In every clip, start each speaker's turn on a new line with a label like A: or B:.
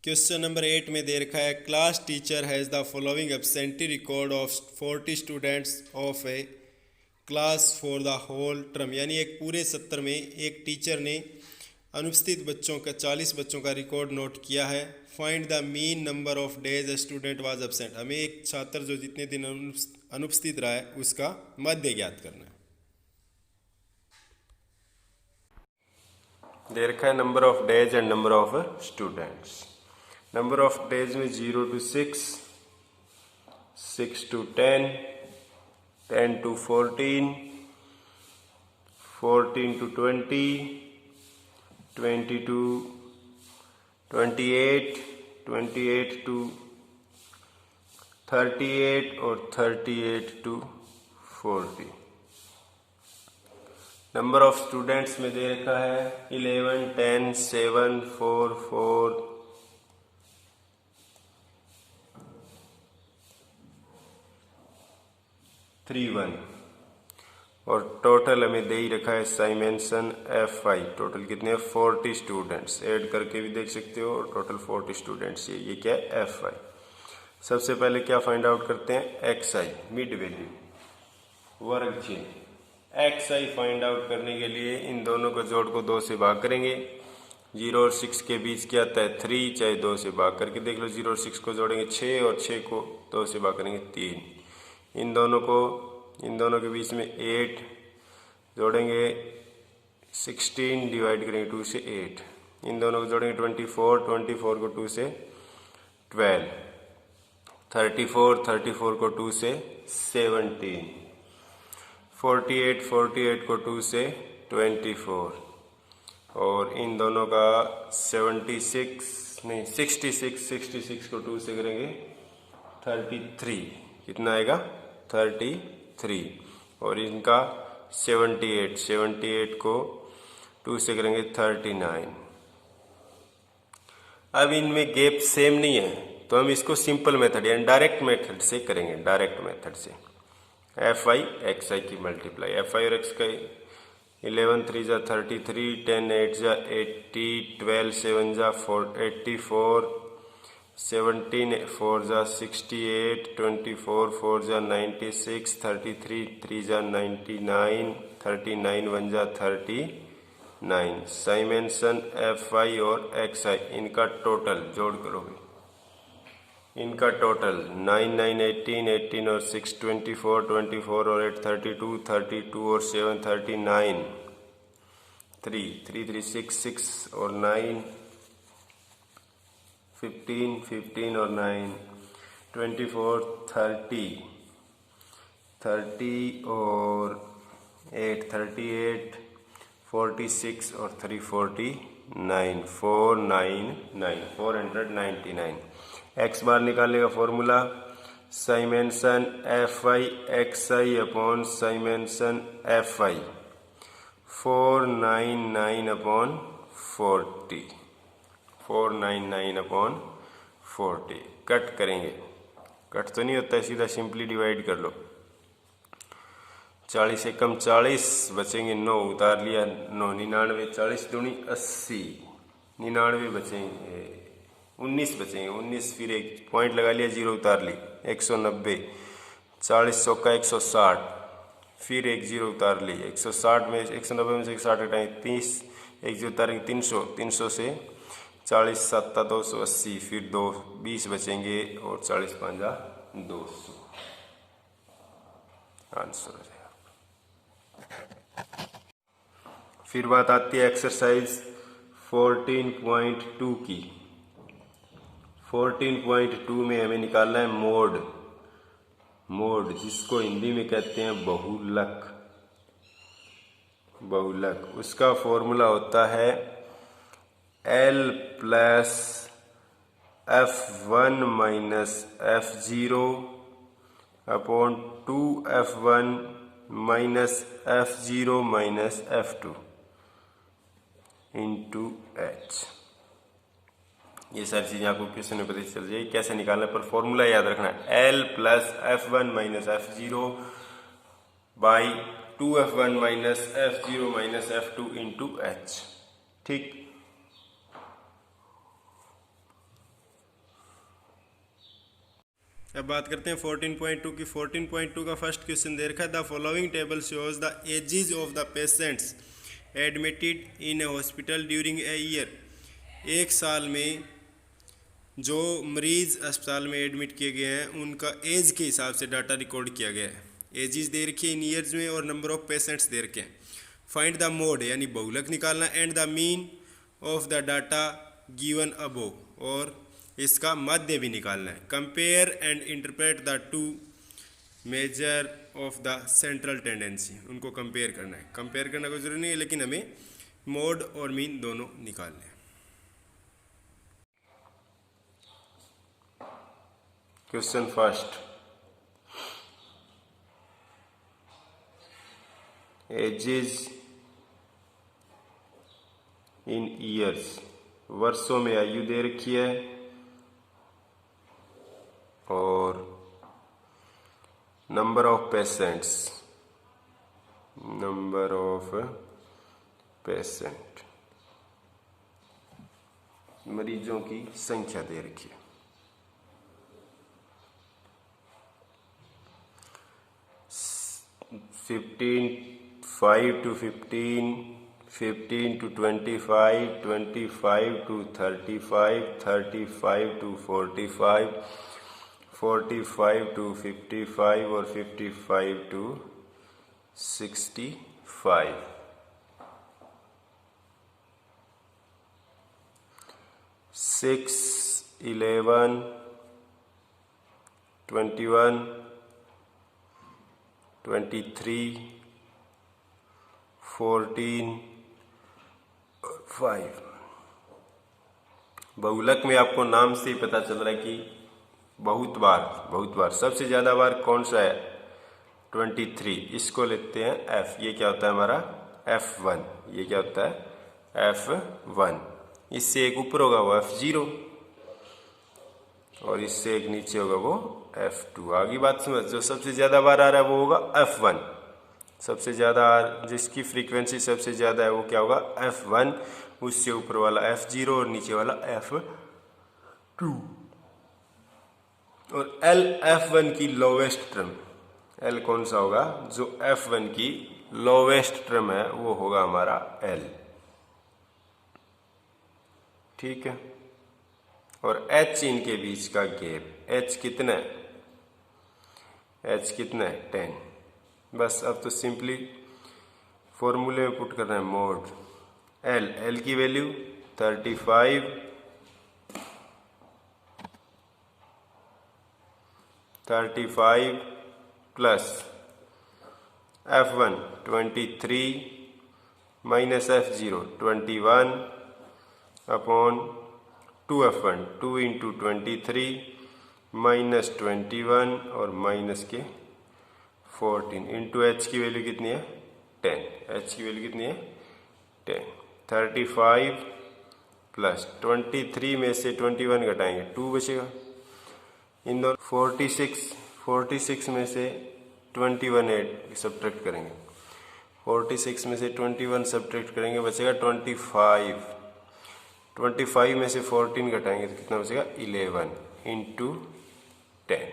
A: Question number 8 में दे रखा है class teacher has the following absentee record of 40 students of a class for the whole term, यानी एक पूरे सत्र में एक टीचर ने अनुपस्थित बच्चों का 40 बच्चों का रिकॉर्ड नोट किया है। Find the mean number of days a student was absent, हमें एक छात्र जो जितने दिन अनुपस्थित रहा है उसका मध्य ज्ञात करना है। दे रखा है number of days and number of students. Number of days में 0 to 6, 6 to 10, 10 to 14, 14 to 20, 20 to 28, 28 to 38 और 38 to 40। नंबर ऑफ स्टूडेंट्स में दे रखा है 11, 10, 7, 4, 4, 3, 1 और टोटल हमें दे ही रखा है साइमेंसन FI। टोटल कितने हैं 40 स्टूडेंट्स, ऐड करके भी देख सकते हो और टोटल 40 स्टूडेंट्स ये क्या है FI। सबसे पहले क्या फाइंड आउट करते हैं XI मिड वैल्यू वर्ग चिन्ह। XI फाइंड आउट करने के लिए इन दोनों को जोड़ को 2 से भाग करेंगे। 0 और 6 के बीच क्या आता है 3, चाहे 2 से भाग करके देख लो। 0 और 6 को जोड़ेंगे 6 और 6 को 2 से भाग करेंगे 3। इन दोनों के बीच में 8 जोड़ेंगे 16 डिवाइड करेंगे 2 से 8। इन दोनों को जोड़ेंगे 24, 24 को 2 से 12, 34, 34 को 2 से 17, 48, 48 को 2 से 24 और इन दोनों का 66 को 2 से करेंगे 33। कितना आएगा 33 और इनका 78 को 2 से करेंगे 39। अब इनमें गैप सेम नहीं है तो हम इसको सिंपल मेथड यानी डायरेक्ट मेथड से करेंगे। डायरेक्ट मेथड से FI XI की मल्टीप्लाई, FI और X का 11 3 जा 33, 10 8 जा 80, 12 7 जा 84, 17 4 जा 68, 24 4 जा 96, 33 3 जा 99, 39 1 जा 39। साइमेंसन FI और XI इनका टोटल जोड़ करोगे, इनका टोटल 9 9 18, 18 और 6 24, 24 और 8 32, 32 और 7 39, 3 3 3 6 6 और 9 15, 15 और 9 24, 30, 30 और 8 38, 46 और 3 49, 499, 499। एक्स बार निकालने का formula summation FI XI upon summation FI 499 upon 40, 499 upon 40। Cut करेंगे, कट तो नहीं होता है, सीधा सिंपली डिवाइड कर लो। 40 से कम 40 बचेंगे 9, उतार लिया 9, 99, 40 दूनी 80, 99 बचेंगे 19 बचेंगे 19, फिर एक पॉइंट लगा लिया 0 उतार ली 190, 40 चौका 160, फिर एक 0 उतार ली 160 में 190 में से 160 हटाएंगे 30, एक 0 उतारेंगे 300, 300 से 40 7 280, फिर 2 20 बचेंगे और 40 5 200। आंसर हो जाएगा। फिर बात आती है एक्सरसाइज 14.2 की। 14.2 में हमें निकालना है मोड, मोड जिसको हिंदी में कहते हैं बहुलक, बहुलक। उसका फॉर्मूला होता है L plus F1 minus F0 upon 2F1 minus F0 minus F2 into H। ये सारी चीजें आपको क्वेश्चन में पता चल जाएगी कैसे निकालना, पर फॉर्मूला याद रखना है L plus F1 minus F0 by 2F1 minus F0 minus F2 into H। ठीक, अब बात करते हैं 14.2 की। 14.2 का फर्स्ट क्वेश्चन दे रखा है, the following table shows the ages of the patients admitted in a hospital during a year. एक साल में जो मरीज अस्पताल में एडमिट किए गए हैं उनका एज के हिसाब से डाटा रिकॉर्ड किया गया है। एजेस दे रखी है इन ईयर्स में और नंबर ऑफ पेशेंट्स दे रखे हैं। फाइंड द मोड यानी बहुलक निकालना and the mean of the data given above, और इसका मध्य भी निकालना है। Compare and interpret the two measure of the central tendency, उनको कंपेयर करना है। कंपेयर करना कोई जरूरी नहीं है, लेकिन हमें मोड और मीन दोनों निकालने हैं। Question first, ages in years, वर्षों में आयु दे रखी है और number of patients, number of patient, मरीजों की संख्या दे रखी है। 5 to 15, 15 to 25, 25 to 35, 35 to 45, 45 to 55 और 55 to 65। 6, 11, 21, 23, 14 और 5। बहुलक में आपको नाम से ही पता चल रहा है कि बहुत बार सबसे ज़्यादा बार कौन सा है, 23। इसको लेते हैं F, ये क्या होता है हमारा F1, ये क्या होता है F1। इससे एक ऊपर होगा वो F0 और इससे एक नीचे होगा वो F2। आगे बात समझ, जो सबसे ज़्यादा बार आ रहा है वो होगा F1। सबसे ज़्यादा जिसकी फ्रीक्वेंसी सबसे ज़्यादा है वो क्या होगा F1, उससे ऊपर वाला F0 और नीचे वाला F2। और L F1 की लोवेस्ट टर्म, L कौन सा होगा, जो F1 की लोवेस्ट टर्म है वो होगा हमारा L, ठीक है। और H इनके बीच का गैप, H कितना है, H कितना है 10। बस अब तो सिंपली फॉर्मूले में पुट करना है मोड L की value 35, 35 plus F1 23 minus F0 21 upon 2F1, 2 into 23 minus 21 और माइनस के 14 इंटू H की वैल्यू कितनी है 10, H की वैल्यू कितनी है 10। 35 प्लस 23 में से 21 घटाएंगे 2 बचेगा। इन दोनों 46 में से 21 ऐड सब्ट्रैक्ट करेंगे, 46 में से 21 सब्ट्रैक्ट करेंगे बचेगा 25। 25 में से 14 घटाएंगे तो कितना बचेगा 11 इंटू 10।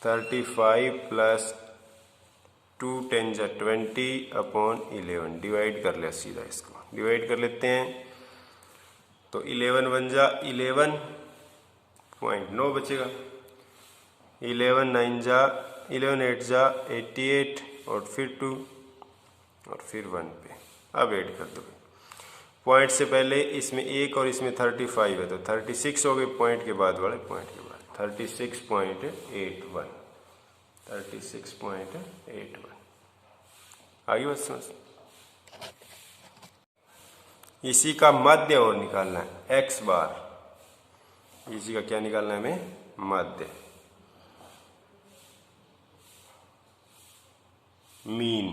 A: 35 प्लस 2 10 जा 20 अपॉन 11, डिवाइड कर ले, सीधा इसको डिवाइड कर लेते हैं तो 11 बन जा 11.9 बचेगा। 11 9 जा 11 8 जा 88 और फिर 2 और फिर 1 पे अब ऐड कर दो। पॉइंट से पहले इसमें 1 और इसमें 35 है तो 36 हो गए, पॉइंट के बाद वाले पॉइंट के बाद 36.81, 36.81। आगे बस समझ। इसी का मध्य और निकालना है x बार, इसी का क्या निकालना है हमें मध्य। मीन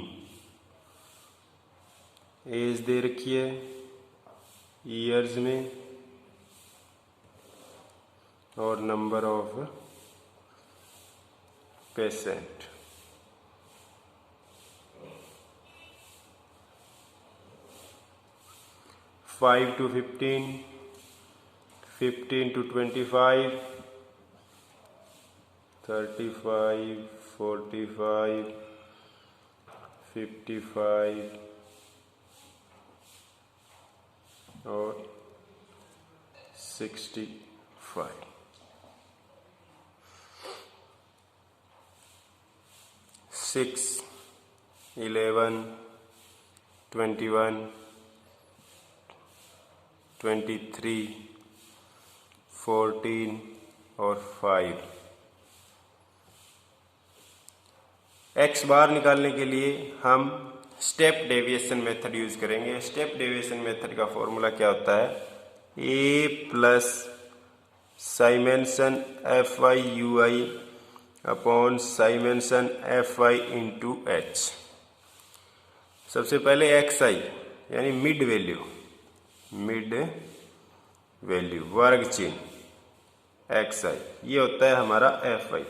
A: एज दे रखी है ईयर्स में और number of patient. Five to 15, 15 to 25, 35, 45, 55 और 65। 6, 11, 21, 23, 14 और 5। एक्स बार निकालने के लिए हम स्टेप डेविएशन मेथड यूज करेंगे। स्टेप डेविएशन मेथड का फॉर्मूला क्या होता है? A plus summation F I U I upon summation F I into H. सबसे पहले एक्स आई यानी मिड वैल्यू वर्ग चिन्ह एक्स आई, ये होता है हमारा एफ आई,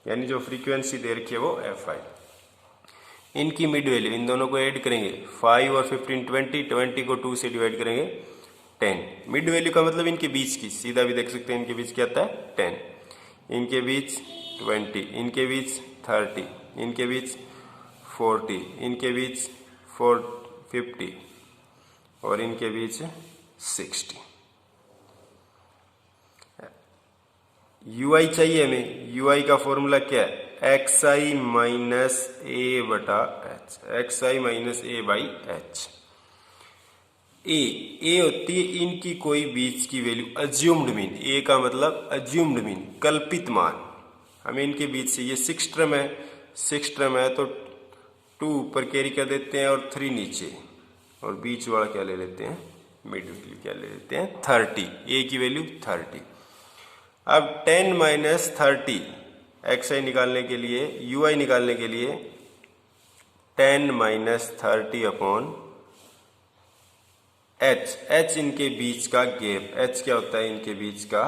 A: यानी जो फ्रीक्वेंसी दे रखी है वो एफ आई। इनकी मिड वैल्यू, इन दोनों को ऐड करेंगे 5 और 15 20 को 2 से डिवाइड करेंगे 10। मिड वैल्यू का मतलब इनके बीच की, सीधा भी देख सकते हैं इनके बीच क्या आता है 10, इनके बीच 20, इनके बीच 30, इनके बीच 40, इनके बीच 50 और इनके बीच 60। ui चाहिए हमें। ui का फॉर्मूला क्या है? एक्स आई माइनस ए बटा H, X I minus A by H. A होती है इनकी कोई बीच की वैल्यू, अज्यूम्ड मीन। ए का मतलब अज्यूम्ड मीन, कल्पित मान। हमें इनके बीच से, ये 6 टर्म है तो 2 ऊपर कैरी कर देते हैं और 3 नीचे, और बीच वाला क्या ले लेते हैं? मिड वैल्यू क्या ले लेते हैं? 30। ए की वैल्यू 30। अब 10 माइनस 30 एक्स आई निकालने के लिए, यू आई निकालने के लिए 10 माइनस 30 अपॉन एच। एच इनके बीच का गैप, एच क्या होता है? इनके बीच का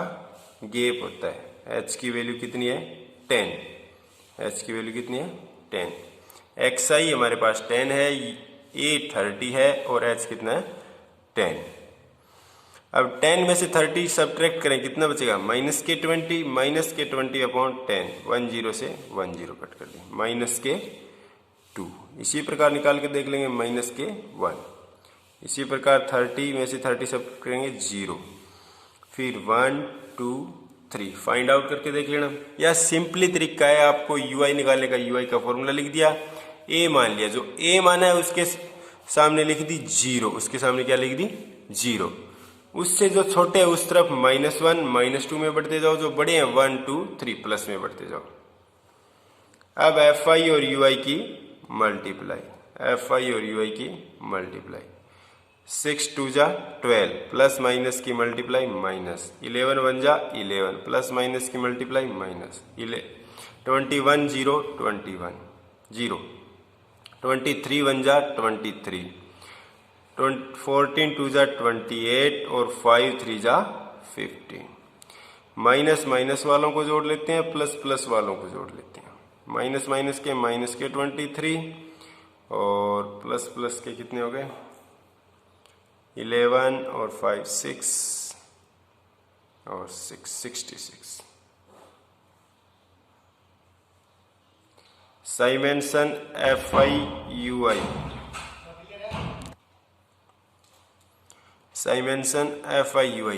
A: गैप होता है। एच की वैल्यू कितनी है? 10। एच की वैल्यू कितनी है? 10। एक्स आई हमारे पास 10 है, ए 30 है और एच कितना है? 10। अब 10 में से 30 सब्ट्रैक्ट करें, कितना बचेगा? माइनस के 20 अपॉन 10, 10 से 10 कट कर दें, माइनस के 2। इसी प्रकार निकाल के देख लेंगे, माइनस के 1। इसी प्रकार 30 में से 30 सब्ट्रैक्ट करेंगे 0, फिर 1 2 3 फाइंड आउट करके देख लेना। या सिंपली तरीका है, आपको यू आई निकालने का। यू आई का फॉर्मूला लिख दिया, ए मान लिया, जो ए माना है उसके सामने लिख दी 0, उसके सामने क्या लिख दी? 0। उससे जो छोटे है उस तरफ -1 -2 में बढ़ते जाओ, जो बड़े हैं 1 2 3 प्लस में बढ़ते जाओ। अब एफ आई और यू आई की मल्टीप्लाई, एफ आई और यू आई की मल्टीप्लाई, 6 2 जा 12, प्लस माइनस की मल्टीप्लाई माइनस, 11 1 जा 11, प्लस माइनस की मल्टीप्लाई माइनस, 21 0 21 0, 23 1 जा 23, 14 2 जा 28 और 5 3 जा 15। माइनस माइनस वालों को जोड़ लेते हैं, प्लस प्लस वालों को जोड़ लेते हैं। माइनस माइनस के 23 और प्लस प्लस के कितने हो गए? 11 और 5 6 और 6 66। Summation F I U I, summation F I U I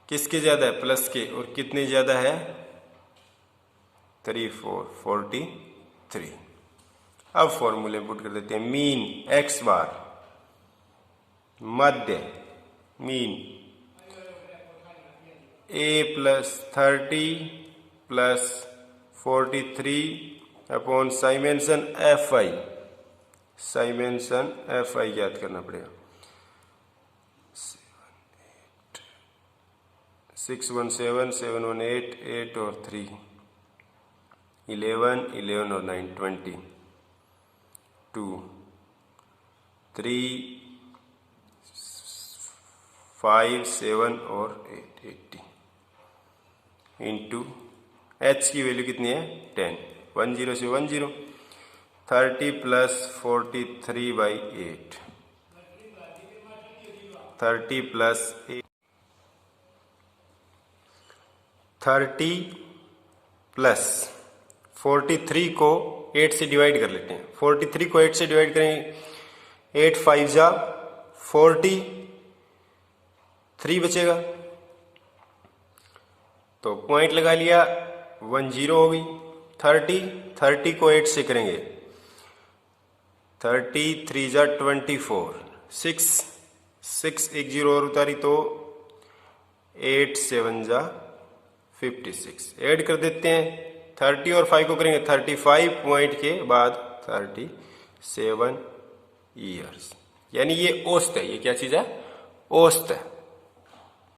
A: किसके ज्यादा है? प्लस के। और कितने ज्यादा है? 3 4 43। अब फॉर्मूले पुट कर देते हैं। मीन एक्स बार, मध्य मीन ए प्लस 30 प्लस 43 upon summation F I. Summation F I याद करना पड़ेगा। 6 1 7 7 1 8 8 और 3 11 11 और 9 20 2 3 5 7 और 8 80 इंटू एच की वैल्यू कितनी है? 10। 10 से 10, 30 प्लस 43 बाई 8, 30 प्लस 8, 30 प्लस 43 को 8 से डिवाइड कर लेते हैं। 43 को 8 से डिवाइड करेंगे, 8 5 जा 40, 3 बचेगा तो पॉइंट लगा लिया, 10 हो गई। 30 को 8 से करेंगे, 30 3 जा 24, 6 एक जीरो और उतारी तो 8 7 जा 56। ऐड कर देते हैं, 30 और 5 को करेंगे 35, पॉइंट के बाद 37 ईयर्स। यानी ये औसत है, ये क्या चीज है, औसत है।